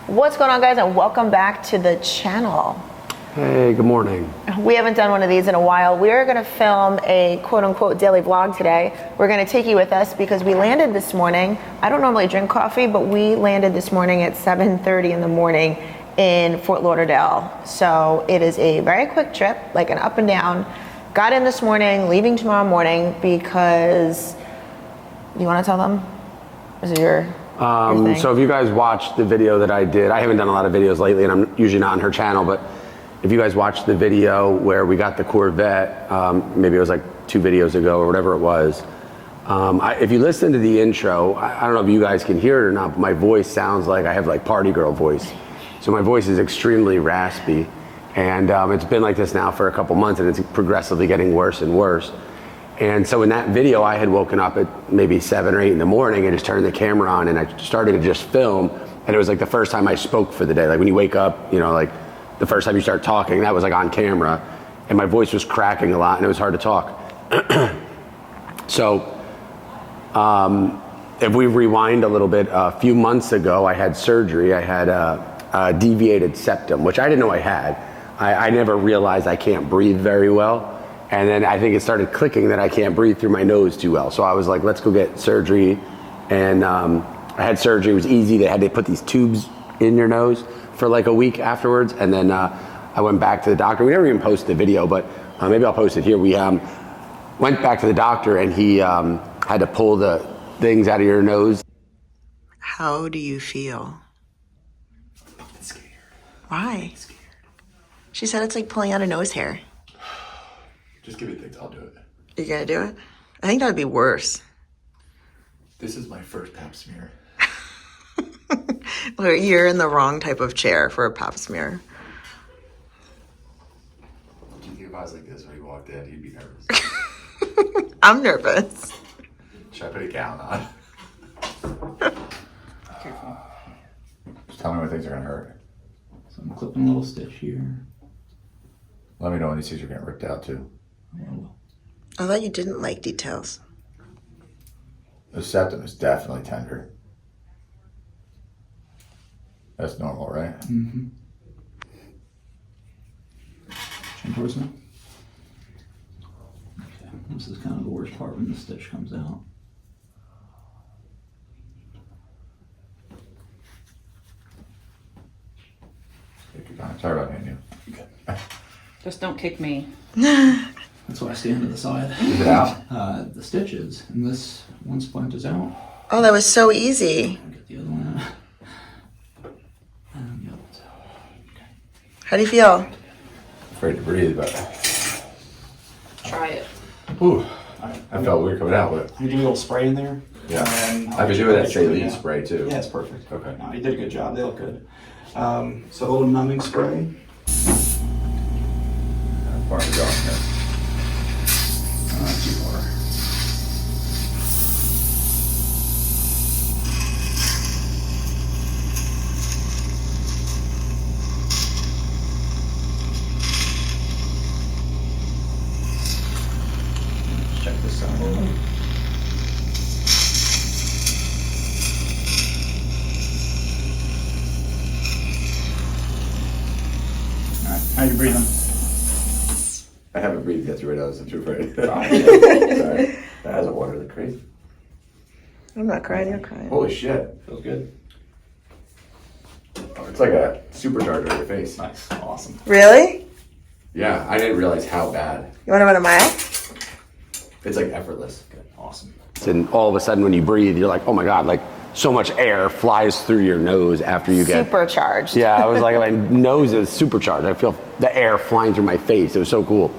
What's going on, guys, and welcome back to the channel. Hey, good morning. We haven't done one of these in a while. We're going to film a quote-unquote daily vlog today. We're going to take you with us because we landed this morning. I don't normally drink coffee, but we landed this morning at 7:30 in the morning in Fort Lauderdale. So it is a very quick trip, like an up and down. Got in this morning, leaving tomorrow morning because, you want to tell them? Is it your thing? So if you guys watched the video that I did, I haven't done a lot of videos lately and I'm usually not on her channel, but if you guys watched the video where we got the Corvette, maybe it was like 2 videos ago or whatever it was. If you listen to the intro, I don't know if you guys can hear it or not, but my voice sounds like I have like party girl voice. So my voice is extremely raspy. And it's been like this now for a couple months and it's progressively getting worse and worse. And so in that video, I had woken up at maybe 7 or 8 in the morning and just turned the camera on and I started to just film. And it was like the first time I spoke for the day. Like when you wake up, you know, like the first time you start talking, that was like on camera. And my voice was cracking a lot and it was hard to talk. So if we rewind a little bit, a few months ago, I had surgery. I had a deviated septum, which I didn't know I had. I never realized I can't breathe very well. And then I think it started clicking that I can't breathe through my nose too well. So I was like, let's go get surgery. And I had surgery, it was easy. They put these tubes in your nose for like a week afterwards. And then I went back to the doctor. We never even posted the video, but maybe I'll post it here. We went back to the doctor and he had to pull the things out of your nose. How do you feel? I'm scared. Why? I'm scared. She said it's like pulling out a nose hair. Just give me things, I'll do it. You gonna do it? I think that would be worse. This is my first pap smear. Well, you're in the wrong type of chair for a pap smear. Do you think if I was like this when he walked in, he'd be nervous? I'm nervous. Should I put a gown on? Careful. Just tell me when things are gonna hurt. So I'm clipping a little stitch here. Let me know when these things are getting ripped out too. I thought you didn't like details. The septum is definitely tender. That's normal, right? Mm-hmm. Chin towards me. Okay, this is kind of the worst part when the stitch comes out. Take your time. Sorry about hitting you. Okay. Just don't kick me. That's why I stand to the side. Is it out? The stitches, and this one splint is out. Oh, that was so easy. I'll get the other one out. And the other one's out. Okay. How do you feel? Afraid to breathe, but Try it. whew, I felt weird coming out, but You do a little spray in there. yeah. And I've been doing that saline yeah. spray too. Yeah, it's perfect. Okay. No, you did a good job. They look good. So a little numbing spray. How far to go in here? Too far. Let's check this out. Alright, how you breathing? I haven't breathed yet through it. I'm too afraid. Fine. Sorry. That has a water like crazy. I'm not crying, you're crying. Holy shit. Feels good. Oh, it's like a supercharger on your face. Nice. Awesome. Really? Yeah, I didn't realize how bad. You want to run a mile? It's like effortless. Good. Awesome. And all of a sudden when you breathe, you're like, oh my God, like so much air flies through your nose after you get. Supercharged. Yeah, I was like, my nose is supercharged. I feel the air flying through my face. It was so cool.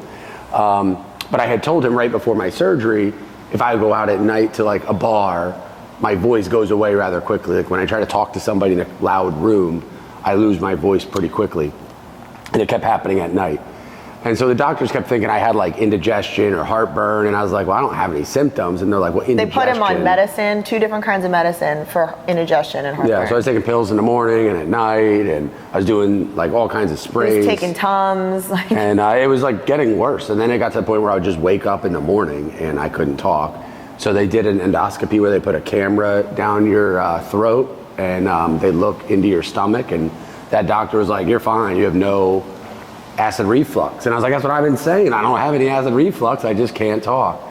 But I had told him right before my surgery, if I go out at night to like a bar, my voice goes away rather quickly. Like when I try to talk to somebody in a loud room, I lose my voice pretty quickly. And it kept happening at night. And so the doctors kept thinking I had like indigestion or heartburn, and I was like, well, I don't have any symptoms. And they're like, well, indigestion. They put him on medicine, 2 different kinds of medicine for indigestion and heartburn. Yeah, so I was taking pills in the morning and at night, and I was doing like all kinds of He sprays. was taking Tums. Like. And it was like getting worse. And then it got to the point where I would just wake up in the morning and I couldn't talk. So they did an endoscopy where they put a camera down your throat and they look into your stomach, and that doctor was like, you're fine, you have no acid reflux. And I was like, that's what I've been saying. I don't have any acid reflux, I just can't talk.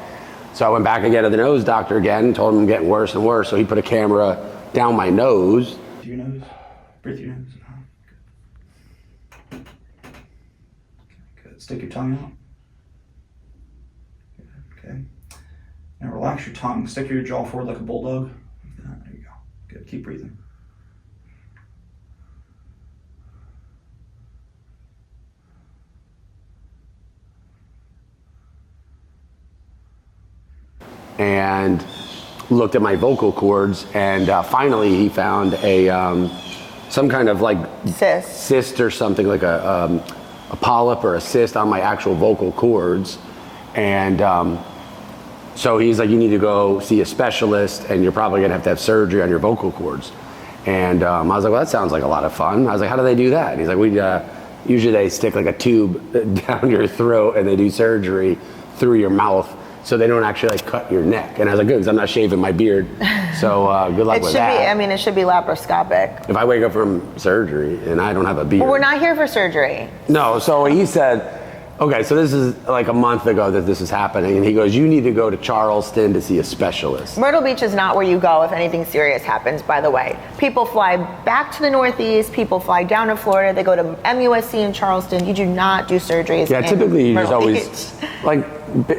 So I went back again to the nose doctor again, told him I'm getting worse and worse. So he put a camera down my nose. Do your nose. Breathe your nose. Good. Stick your tongue out. Good. Okay. Now relax your tongue. Stick your jaw forward like a bulldog. Like that. There you go. Good. Keep breathing. And looked at my vocal cords, and finally he found a some kind of like cyst or something, like a polyp or a cyst on my actual vocal cords. And so he's like, you need to go see a specialist, and you're probably gonna have to have surgery on your vocal cords. And I was like, well, that sounds like a lot of fun. I was like, how do they do that? And he's like, usually they stick like a tube down your throat and they do surgery through your mouth, so they don't actually like cut your neck. And I was like, good, because I'm not shaving my beard. So good luck with that. It should be laparoscopic. If I wake up from surgery and I don't have a beard. Well, we're not here for surgery. No, so he said, okay, so this is like a month ago that this is happening. And he goes, you need to go to Charleston to see a specialist. Myrtle Beach is not where you go if anything serious happens, by the way. People fly back to the Northeast, people fly down to Florida, they go to MUSC in Charleston. You do not do surgeries. Yeah, typically you just Myrtle always, Beach. like,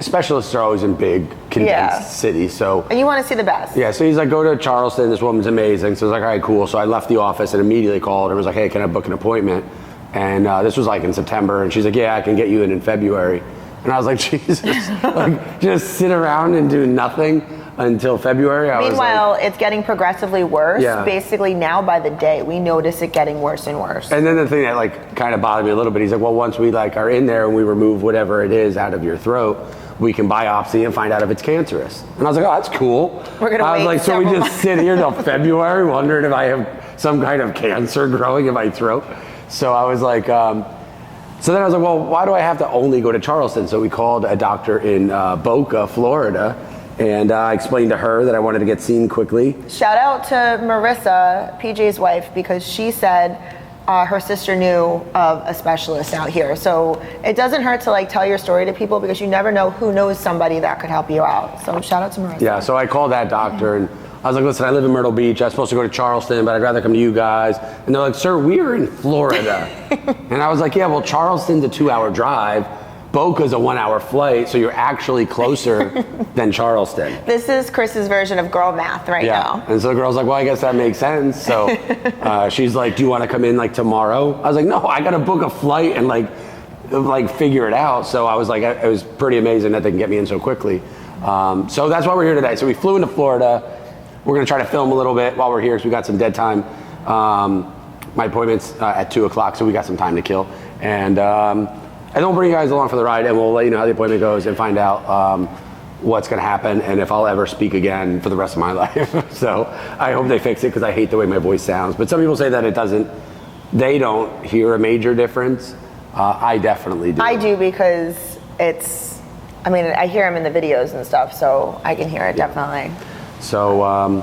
specialists are always in big, condensed cities. So, and you want to see the best. yeah, so he's like, go to Charleston, this woman's amazing. So I was like, all right, cool. So I left the office and immediately called her and was like, hey, can I book an appointment? And this was like in September, and she's like, yeah, I can get you in February. And I was like, Jesus, like, just sit around and do nothing until February? Meanwhile, it's getting progressively worse. Yeah. Basically now by the day, we notice it getting worse and worse. And then the thing that like kind of bothered me a little bit, he's like, well, once we like are in there and we remove whatever it is out of your throat, we can biopsy and find out if it's cancerous. And I was like, oh, that's cool. We're gonna wait like, so we just sit here till February wondering if I have some kind of cancer growing in my throat. So I was like, so then I was like, well, why do I have to only go to Charleston? So we called a doctor in Boca, Florida, and I explained to her that I wanted to get seen quickly. Shout out to Marissa, PJ's wife, because she said her sister knew of a specialist out here. So it doesn't hurt to like tell your story to people, because you never know who knows somebody that could help you out. So shout out to Marissa. Yeah, so I called that doctor and I was like, listen, I live in Myrtle Beach. I was supposed to go to Charleston, but I'd rather come to you guys. And they're like, sir, we're in Florida. And I was like, yeah, well, Charleston's a 2-hour drive. Boca's a 1-hour flight, so you're actually closer than Charleston. This is Chris's version of girl math right now. And so the girl's like, well, I guess that makes sense. So she's like, do you want to come in like tomorrow? I was like, no, I got to book a flight and like figure it out. So I was like, it was pretty amazing that they can get me in so quickly. So that's why we're here today. So we flew into Florida. We're going to try to film a little bit while we're here, because we got some dead time. My appointment's at 2 o'clock, so we got some time to kill. And I'll bring you guys along for the ride, and we'll let you know how the appointment goes and find out what's going to happen and if I'll ever speak again for the rest of my life. So I hope they fix it, because I hate the way my voice sounds. But some people say that they don't hear a major difference. I definitely do. I do, because I hear him in the videos and stuff, so I can hear it definitely. So,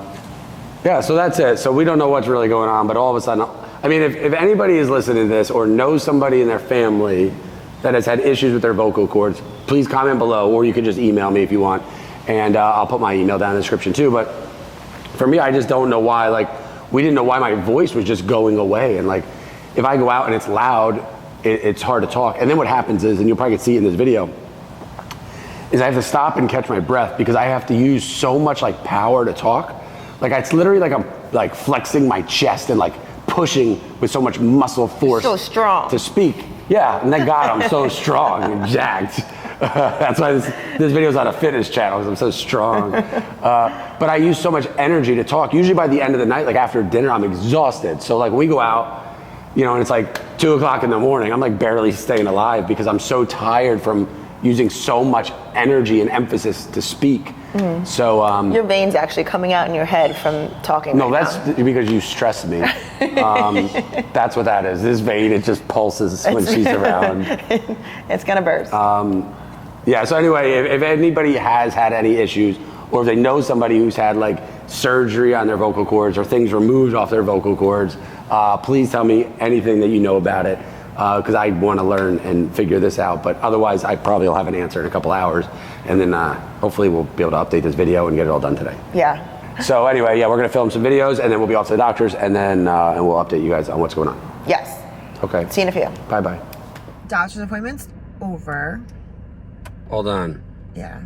so that's it. So we don't know what's really going on, but all of a sudden, I mean, if anybody is listening to this or knows somebody in their family that has had issues with their vocal cords, please comment below, or you can just email me if you want, and I'll put my email down in the description too. But for me, I just don't know why, we didn't know why my voice was just going away. And if I go out and it's loud, it's hard to talk. And then what happens is, and you'll probably see it in this video, is I have to stop and catch my breath, because I have to use so much power to talk. It's literally like I'm flexing my chest and pushing with so much muscle force. So strong. To speak. Yeah, and thank God I'm so strong and jacked. That's why this video is on a fitness channel, because I'm so strong. But I use so much energy to talk. Usually by the end of the night, after dinner, I'm exhausted. So when we go out, and it's 2 o'clock in the morning, I'm barely staying alive, because I'm so tired from using so much energy and emphasis to speak. Mm-hmm. So your veins actually coming out in your head from talking. No, that's because you stress me. That's what that is. This vein, it just pulses when she's around. It's gonna burst. So anyway, if anybody has had any issues, or if they know somebody who's had surgery on their vocal cords or things removed off their vocal cords, please tell me anything that you know about it, because I want to learn and figure this out. But otherwise, I probably will have an answer in a couple hours, and then hopefully we'll be able to update this video and get it all done today. Yeah. So anyway, yeah, we're gonna film some videos, and then we'll be off to the doctors, and then and we'll update you guys on what's going on. Yes. Okay. See you in a few. Bye bye. Doctor's appointment's over. All done. Yeah.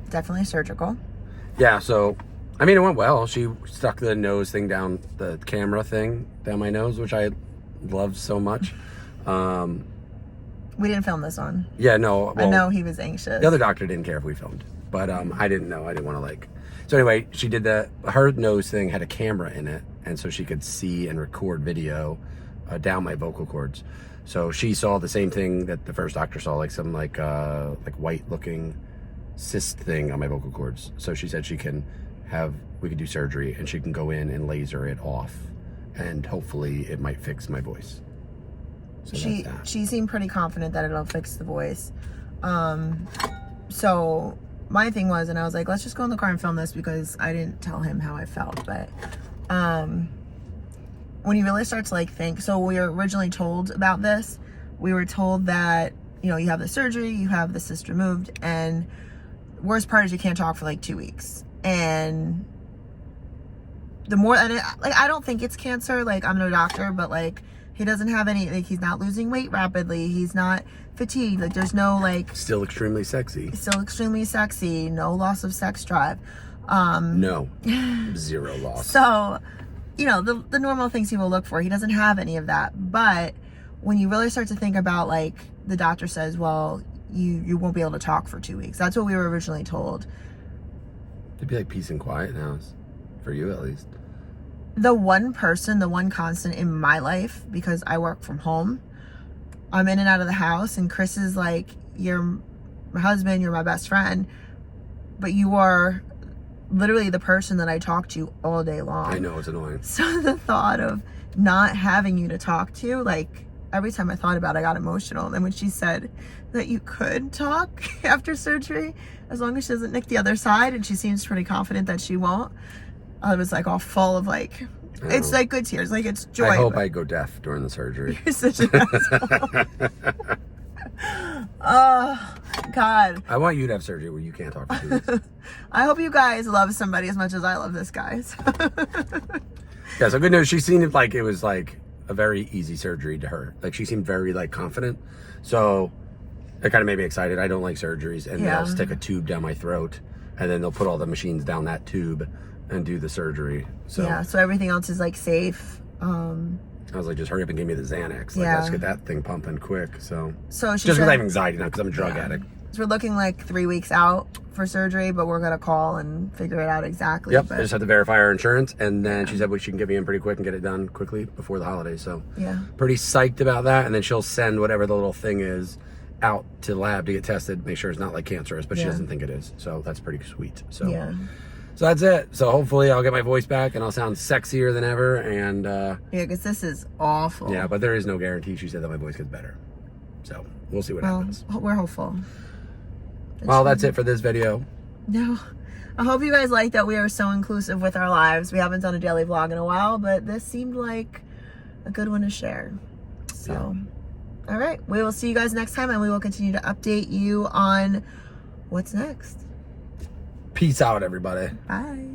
Definitely surgical. Yeah. So, I mean, it went well. She stuck the nose thing down, the camera thing down my nose, which I love so much. We didn't film this one. Yeah. No. Well, I know he was anxious. the other doctor didn't care if we filmed, but I didn't know. I didn't want to like. So anyway, she did her nose thing had a camera in it, and so she could see and record video down my vocal cords. So she saw the same thing that the first doctor saw, like some like white looking cyst thing on my vocal cords. So she said we could do surgery, and she can go in and laser it off, and hopefully it might fix my voice. So she seemed pretty confident that it'll fix the voice. So my thing was, and I was like, let's just go in the car and film this, because I didn't tell him how I felt. But when you really start to like think, so we were originally told about this. We were told that, you know, you have the surgery, you have the cyst removed, and worst part is you can't talk for like 2 weeks. And the more, and I don't think it's cancer. Like, I'm no doctor, but like, he doesn't have any, like, he's not losing weight rapidly. He's not fatigued. Like, there's no like. Still extremely sexy. No loss of sex drive. No. Zero loss. So, you know, the normal things people look for. He doesn't have any of that. But when you really start to think about, like, the doctor says, well, you won't be able to talk for 2 weeks. That's what we were originally told. It'd be like peace and quiet now, for you at least. The one constant in my life, because I work from home, I'm in and out of the house, and Chris is like, you're my husband, you're my best friend, but you are literally the person that I talk to all day long. I know, it's annoying. So the thought of not having you to talk to, like, every time I thought about it, I got emotional. And then when she said that you could talk after surgery, as long as she doesn't nick the other side, and she seems pretty confident that she won't, I was like all full of like, it's like good tears, like it's joy. I hope I go deaf during the surgery. You're such an asshole. Oh, God. I want you to have surgery where you can't talk for 2 weeks. I hope you guys love somebody as much as I love this guy. Yeah, so good news. She seemed like it was like a very easy surgery to her. Like, she seemed very like confident. So it kind of made me excited. I don't like surgeries, and they'll stick a tube down my throat, and then they'll put all the machines down that tube and do the surgery. So yeah, so everything else is like safe. I was like, just hurry up and give me the Xanax. Like, let's get that thing pumping quick. So she just because said, I have anxiety now, because I'm a drug addict. So we're looking like 3 weeks out for surgery, but we're gonna call and figure it out exactly. Yep, But I just have to verify our insurance, and then she said she can get me in pretty quick and get it done quickly before the holidays. So yeah, pretty psyched about that. And then she'll send whatever the little thing is out to the lab to get tested, make sure it's not like cancerous, but she doesn't think it is. So that's pretty sweet. So yeah. So that's it. So hopefully I'll get my voice back and I'll sound sexier than ever. And Yeah, because this is awful. yeah, but there is no guarantee. She said that my voice gets better. So we'll see what happens. We're hopeful. Well, that's it for this video. No. I hope you guys like that we are so inclusive with our lives. We haven't done a daily vlog in a while, but this seemed like a good one to share. So, all right. We will see you guys next time, and we will continue to update you on what's next. Peace out, everybody. Bye.